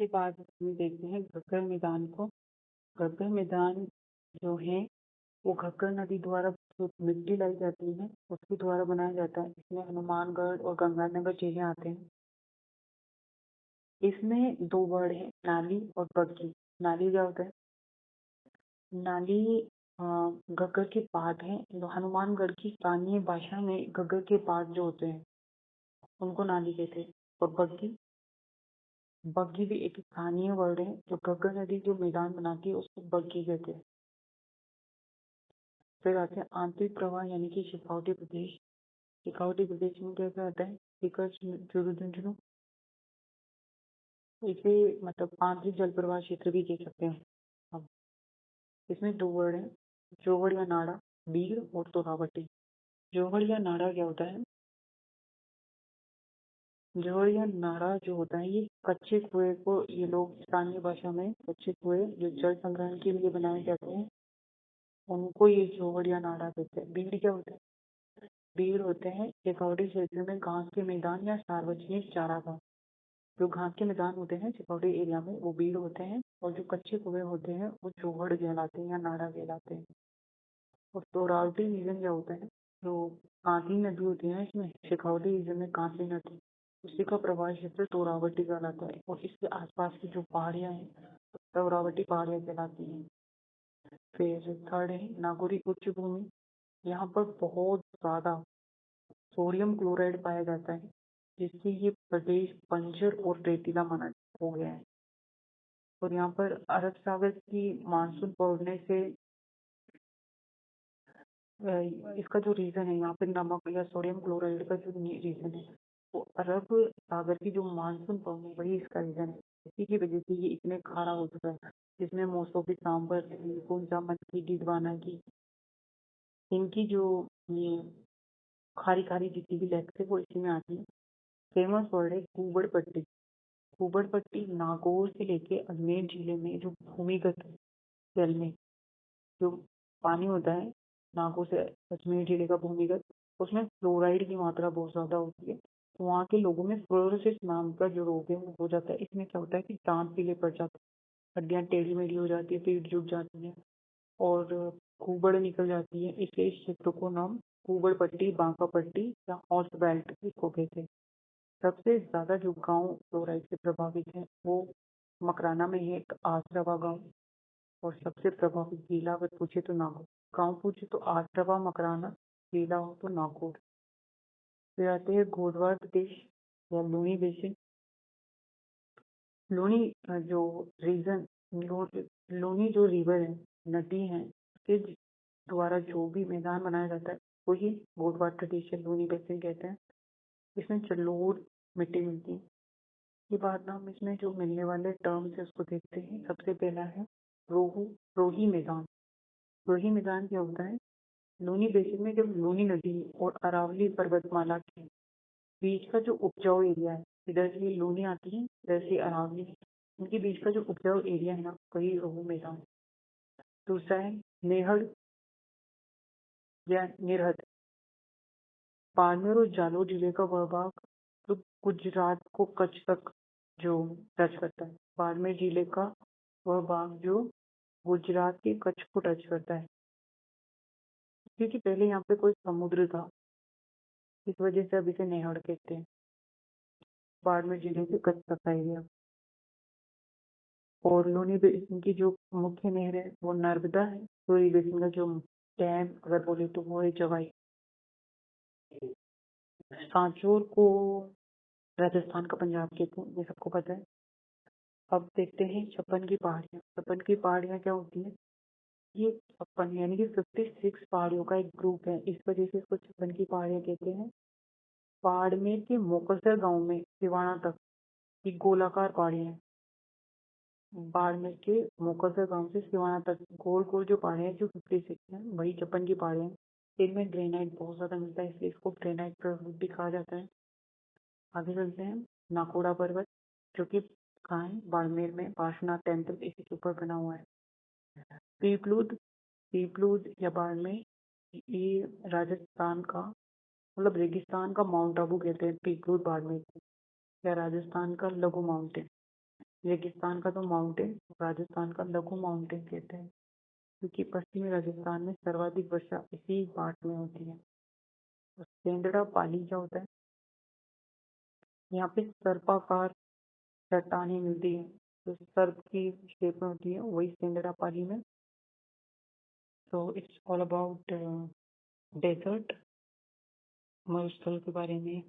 के बाद हम देखते हैं घग्गर मैदान को। घग्गर मैदान जो है वो घग्गर नदी द्वारा जो मिट्टी लाई जाती है उसके द्वारा बनाया जाता है। इसमें हनुमानगढ़ और गंगानगर जिले आते हैं। इसमें दो वर्ड है, नाली और बग्गी। नाली क्या होता है? नाली घग्गर के पाठ है। जो हनुमानगढ़ की स्थानीय भाषा में घग्गर के पाठ जो होते हैं उनको नाली कहते हैं। और बग्गी, बग्गी भी एक स्थानीय वर्ड है। जो घग्गर नदी जो मैदान बनाती है उसको बग्गी कहते हैं। फिर आते हैं आंतरिक प्रवाह यानी कि शेखावटी प्रदेश। शेखावटी प्रदेश में क्या क्या आता है? झुंझुनू, इसे मतलब आंतरिक जल प्रवाह क्षेत्र भी कह सकते हैं। अब इसमें दो वर्ड है, जोहड़ या नाड़ा, बीड़ और तोरावटी। जोहड़ या नाड़ा क्या होता है? जोहड़ या नाड़ा जो होता है ये कच्चे कुएं को, ये लोग स्थानीय भाषा में कच्चे कुएं जो जल संग्रहण के लिए बनाए जाते हैं उनको ये जोहड़ या नाड़ा कहते हैं। बीड़ क्या होता है? बीड़ होते हैं शेखावटी क्षेत्र में घास के मैदान या सार्वजनिक चारागाह। जो घास के मैदान होते हैं शेखावटी एरिया में वो बीड़ होते हैं, और जो कच्चे कुएं होते हैं वो जोहड़ कहलाते हैं या नाड़ा कहलाते हैं। और तोरावटी रीजन क्या होता है? जो कांसी नदी होती है इसमें शेखावटी रीजन में कांसी नदी, उसी का प्रवाह क्षेत्र तोरावटी कहलाता है। और इसके आसपास की जो पहाड़ियां हैं तोरावटी पहाड़ियां कहलाती हैं। फिर थर्ड है नागौरी उच्च भूमि। यहाँ पर बहुत ज्यादा सोडियम क्लोराइड पाया जाता है जिससे ये प्रदेश बंजर और रेतीला माना हो गया है। और यहाँ पर अरब सागर की मानसून पड़ने से इसका जो रीजन है यहाँ पे नमक या सोडियम क्लोराइड का जो रीजन है वो अरब सागर की जो मानसून पड़ने वही इसका रीजन है। इसी की वजह से ये इतने खारा हो चुका है, जिसमें मौसमी सांबर, कुंजा, मटकी, डिडवाना की, इनकी जो ये खारी खारी जितनी भी लहर है वो इसी में आती है। फेमस वर्ड है कुबड़ पट्टी। कुबड़ पट्टी नागौर से लेके अजमेर जिले में जो भूमिगत जल में जो पानी होता है नागौर से अजमेर जिले का भूमिगत, उसमें फ्लोराइड की मात्रा बहुत ज्यादा होती है। तो वहाँ के लोगों में फ्लोरोसिस नाम का जो रोग है वो हो जाता है। इसमें क्या होता है कि दांत पीले पड़ जाते हैं, हड्डियां टेढ़ी मेढ़ी हो जाती है, पीठ झुक जाती है और कुबड़ निकल जाती है। इसलिए इस क्षेत्र को नाम कुबड़ पट्टी, बांका पट्टी या हॉर्स बेल्ट इसको कहते हैं। सबसे ज्यादा जो गांव फ्लोराइड से प्रभावित है वो मकराना में है, एक आसरवा गांव। और सबसे प्रभावित जिला अगर पूछे तो नागौर। गांव पूछे तो आसरवा, मकराना, जिला हो तो नागौर। फिर आते हैं गोडवार प्रदेश या लूनी बेसिन। लूनी जो रीजन, लूनी जो रिवर है, नदी है, उसके द्वारा जो भी मैदान बनाया जाता है वही गोडवार प्रदेश या लूनी बेसिन कहते हैं। इसमें जलोढ़ मिट्टी मिलती है। ये बाद हम इसमें जो मिलने वाले टर्म्स है उसको देखते हैं। सबसे पहला है रोहू, रोही मैदान। रोही मैदान क्या होता है? लूनी बेसिन में जब लूनी नदी और अरावली पर्वतमाला के बीच का जो उपजाऊ एरिया है, इधर से लूनी आती है, इधर से अरावली, इनके बीच का जो उपजाऊ एरिया है ना वही रोहू मैदान। दूसरा है नेहड़ या निरहद। बाड़मेर और जालौर जिले का वह भाग जो गुजरात को कच्छ तक जो टच करता है। बाड़मेर जिले का वह भाग जो गुजरात के कच्छ को टच करता है, क्योंकि पहले यहाँ पे कोई समुद्र था, इस वजह से अब इसे नेहड़ कहते हैं। बाड़मेर जिले से कच्छ तक का एरिया। और लूनी बेसिन की जो मुख्य नहर है वो नर्मदा है। लूनी बेसिन का जो डैम अगर बोले तो वो है जवाई। सांचौर को राजस्थान का पंजाब कहते हैं, ये सबको पता है। अब देखते हैं छप्पन की पहाड़ियाँ। छप्पन की पहाड़ियाँ क्या होती है? ये छप्पन यानी कि 56 पहाड़ियों का एक ग्रुप है, इस वजह से इसको छप्पन की पहाड़ियाँ कहते हैं। बाड़मेर के मोकसर गांव में सिवाना तक की गोलाकार पहाड़ियाँ हैं। बाड़मेर के मोकसर गांव से सिवाना तक गोल गोल जो पहाड़ियाँ जो 56 है वही छप्पन की पहाड़ियाँ हैं। इनमें ग्रेनाइट बहुत ज्यादा मिलता है, इसलिए इसको ग्रेनाइट पर्वत भी कहा जाता है। आगे चलते हैं नाकोड़ा पर्वत, जो कि कहाँ है? बाड़मेर में पार्श्वनाथ टेम्पल इसी के ऊपर बना हुआ है। पीपलूद, पीपलूद या बाड़मेर, ये राजस्थान का मतलब रेगिस्तान का माउंट आबू कहते हैं पीपलूद बाड़मेर को, या राजस्थान का लघु माउंटेन। रेगिस्तान का तो माउंटेन, राजस्थान का लघु माउंटेन कहते हैं, क्योंकि पश्चिमी राजस्थान में सर्वाधिक वर्षा इसी पार्ट में होती है। तो सेंदड़ा पाली क्या होता है? यहाँ पे सर्पाकार चट्टानें मिलती है, तो सर्प की शेप में होती है, वही सेंदड़ा पाली में। तो इट्स ऑल अबाउट डेजर्ट, मरुस्थल के बारे में।